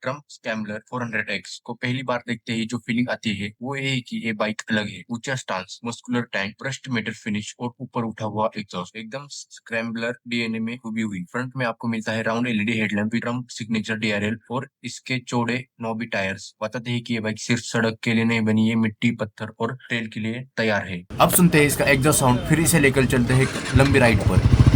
Trump स्कैम्बलर 400X को पहली बार देखते ही जो फीलिंग आती है वो ये है कि ये बाइक अलग है। ऊंचा stance, muscular tank, burst metal finish और ऊपर उठा हुआ एग्जॉस्ट, एकदम स्क्रैम्बलर डीएनए में हुई हुई। फ्रंट में आपको मिलता है round LED headlamp, Trump signature DRL और इसके चौड़े नोबी टायर्स बताते हैं कि ये बाइक सिर्फ सड़क के लिए नहीं बनी, ये मिट्टी, पत्थर और ट्रेल के लिए तैयार है। अब सुनते हैं इसका एग्जॉस्ट साउंड, फिर इसे लेकर चलते हैं एक लंबी राइड पर।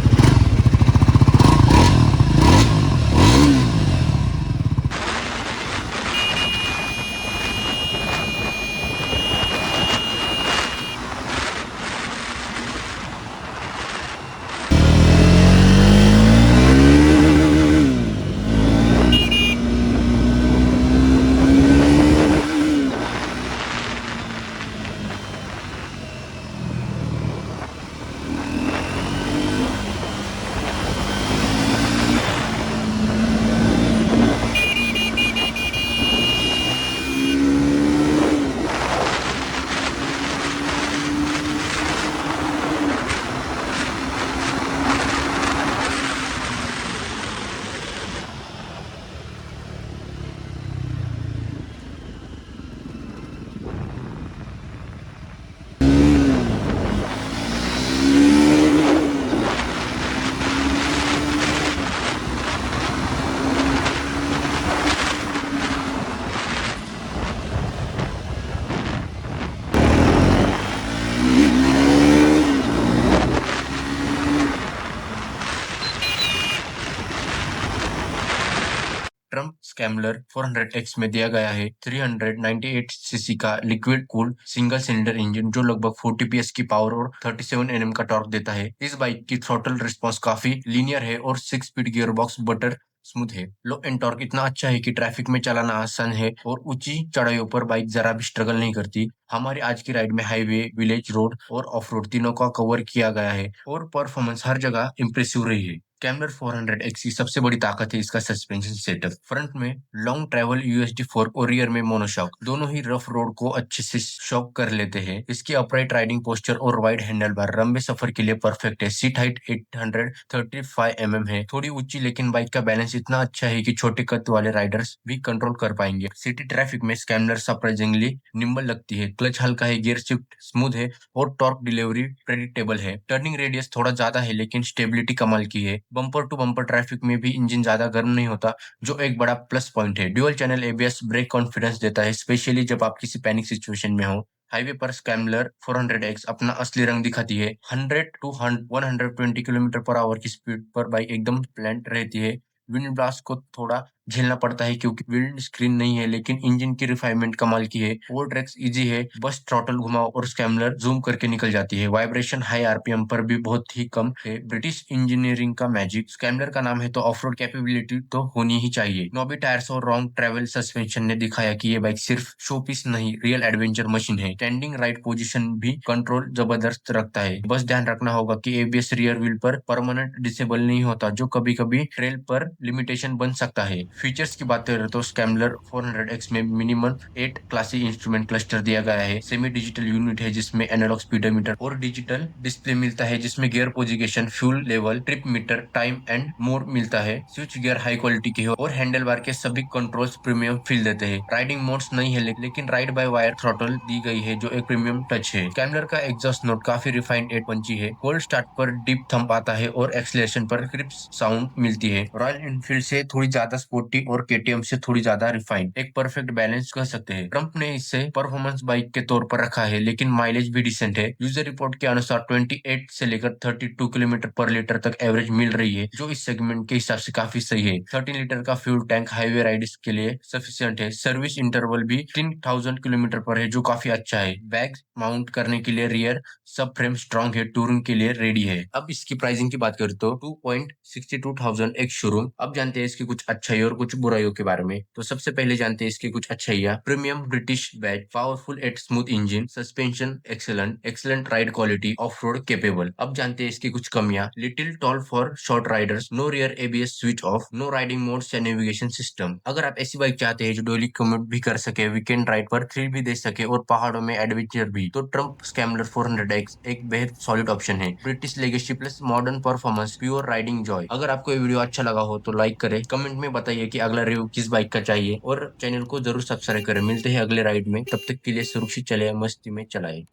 ट्रम्प स्कैम्बलर 400X में दिया गया है 398 सीसी का liquid cooled single cylinder engine जो लगभग 40 PS की पावर और 37 Nm का टॉर्क देता है। इस बाइक की थ्रॉटल रिस्पांस काफी लीनियर है और 6 स्पीड गियरबॉक्स बटर स्मूथ है। लो एंड टॉर्क इतना अच्छा है कि ट्रैफिक में चलाना आसान है और ऊंची चढ़ाइयों पर बाइक जरा भी स्ट्रगल नहीं करती। हमारी आज की राइड में हाईवे, विलेज रोड और ऑफ रोड तीनों का कवर किया गया है और परफॉर्मेंस हर जगह इंप्रेसिव रही है। कैमलर 400X की सबसे बड़ी ताकत है इसका सस्पेंशन सेटअप। फ्रंट में लॉन्ग ट्रैवल यूएसडी फोर्क और रियर में मोनोशॉक, दोनों ही रफ रोड को अच्छे से शॉक कर लेते हैं। इसकी अपराइट राइडिंग पोस्चर और वाइड हैंडल बार लंबे सफर के लिए परफेक्ट है। सीट हाइट 835 है, थोड़ी ऊंची, लेकिन बाइक का बैलेंस इतना अच्छा है कि छोटे कद वाले राइडर्स भी कंट्रोल कर पाएंगे। सिटी ट्रैफिक में स्कैमलर सरप्राइजिंगली निम्बल लगती है। क्लच हल्का है, गियर शिफ्ट स्मूथ है और टॉर्क डिलीवरी प्रेडिक्टेबल है। टर्निंग रेडियस थोड़ा ज्यादा है लेकिन स्टेबिलिटी कमाल की है। बम्पर टू बम्पर ट्रैफिक में भी इंजन ज्यादा गर्म नहीं होता, जो एक बड़ा प्लस पॉइंट है। Dual channel ABS brake confidence देता है, स्पेशली जब आप किसी पैनिक सिचुएशन में हो। हाईवे पर स्कैम्बलर 400X अपना असली रंग दिखाती है। 100 टू 120 किलोमीटर पर आवर की स्पीड पर बाइक एकदम प्लेंट रहती है। विंड ब्लास्ट को थोड़ा झेलना पड़ता है क्योंकि विंड स्क्रीन नहीं है, लेकिन इंजन की रिफाइनमेंट कमाल की है। फोर ट्रैक्स इजी है, बस थ्रॉटल घुमाओ और स्कैम्बलर जूम करके निकल जाती है। वाइब्रेशन हाई आरपीएम पर भी बहुत ही कम है। ब्रिटिश इंजीनियरिंग का मैजिक। स्कैम्बलर का नाम है तो ऑफ रोड कैपेबिलिटी तो होनी ही चाहिए। नोबी टायर्स और लॉन्ग ट्रैवल सस्पेंशन ने दिखाया कि ये बाइक सिर्फ शो पीस नहीं, रियल एडवेंचर मशीन है। स्टैंडिंग राइट पोजीशन भी कंट्रोल जबरदस्त रखता है। बस ध्यान रखना होगा कि एबीएस रियर व्हील पर परमानेंट डिसेबल नहीं होता, जो कभी कभी ट्रेल पर लिमिटेशन बन सकता है। फीचर्स की बात करें तो स्कैम्बलर 400X में मिनिमम 8 क्लासी इंस्ट्रूमेंट क्लस्टर दिया गया है। सेमी डिजिटल यूनिट है जिसमें एनालॉग स्पीडोमीटर और डिजिटल डिस्प्ले मिलता है, जिसमें gear position, fuel level, trip meter, time and more मिलता है। स्विच गियर हाई क्वालिटी के है और हैंडल बार के सभी कंट्रोल्स प्रीमियम फील देते हैं। राइडिंग मोड्स नहीं है लेकिन राइड बाय वायर थ्रॉटल दी गई है जो एक प्रीमियम टच है। स्कैम्बलर का एग्जॉस्ट नोट काफी रिफाइंड 8 पंची है। कोल्ड स्टार्ट पर डीप थंप आता है और एक्सीलरेशन पर क्रिस्प साउंड मिलती है। रॉयल एनफील्ड से थोड़ी ज्यादा स्पोर्टी और केटीएम से थोड़ी ज्यादा रिफाइंड, एक परफेक्ट बैलेंस कह सकते हैं। ट्रम्प ने इसे परफॉर्मेंस बाइक के तौर पर रखा है लेकिन माइलेज भी डिसेंट है। यूजर रिपोर्ट के अनुसार 28 से लेकर 32 किलोमीटर पर लीटर तक एवरेज मिल रही है, जो इस सेगमेंट के हिसाब से काफी सही है। 13 लीटर का फ्यूल टैंक हाईवे राइड्स के लिए सफिशिएंट है। सर्विस इंटरवल भी 3000 किलोमीटर पर है, जो काफी अच्छा है। बैग माउंट करने के लिए रियर सब फ्रेम स्ट्रॉन्ग है, टूरिंग के लिए रेडी है। अब इसकी प्राइसिंग की बात करें तो 2,62,000 एक शोरूम। अब जानते हैं इसकी कुछ अच्छाई और कुछ बुराइयों के बारे में। तो सबसे पहले जानते हैं इसकी कुछ अच्छाइयाँ। Premium British badge, powerful at smooth engine, suspension excellent, excellent ride quality, off road capable. अब जानते हैं इसकी कुछ कमियां। Little tall for short riders, no rear ABS switch off, no riding modes या नेविगेशन सिस्टम। अगर आप ऐसी बाइक चाहते हैं जो डेली कम्यूट भी कर सके, वीकेंड राइड पर थ्रिल भी दे सके और पहाड़ों में एडवेंचर भी, तो ट्रम्प स्कैम्बलर 400X एक बेहद सॉलिड ऑप्शन है। British legacy plus modern performance, pure riding Joy. अगर आपको ये वीडियो अच्छा लगा हो तो लाइक करें, कमेंट में बताइए बताइए कि अगला रिव्यू किस बाइक का चाहिए और चैनल को जरूर सब्सक्राइब करें। मिलते हैं अगले राइड में, तब तक के लिए सुरक्षित चले, मस्ती में चलाएं।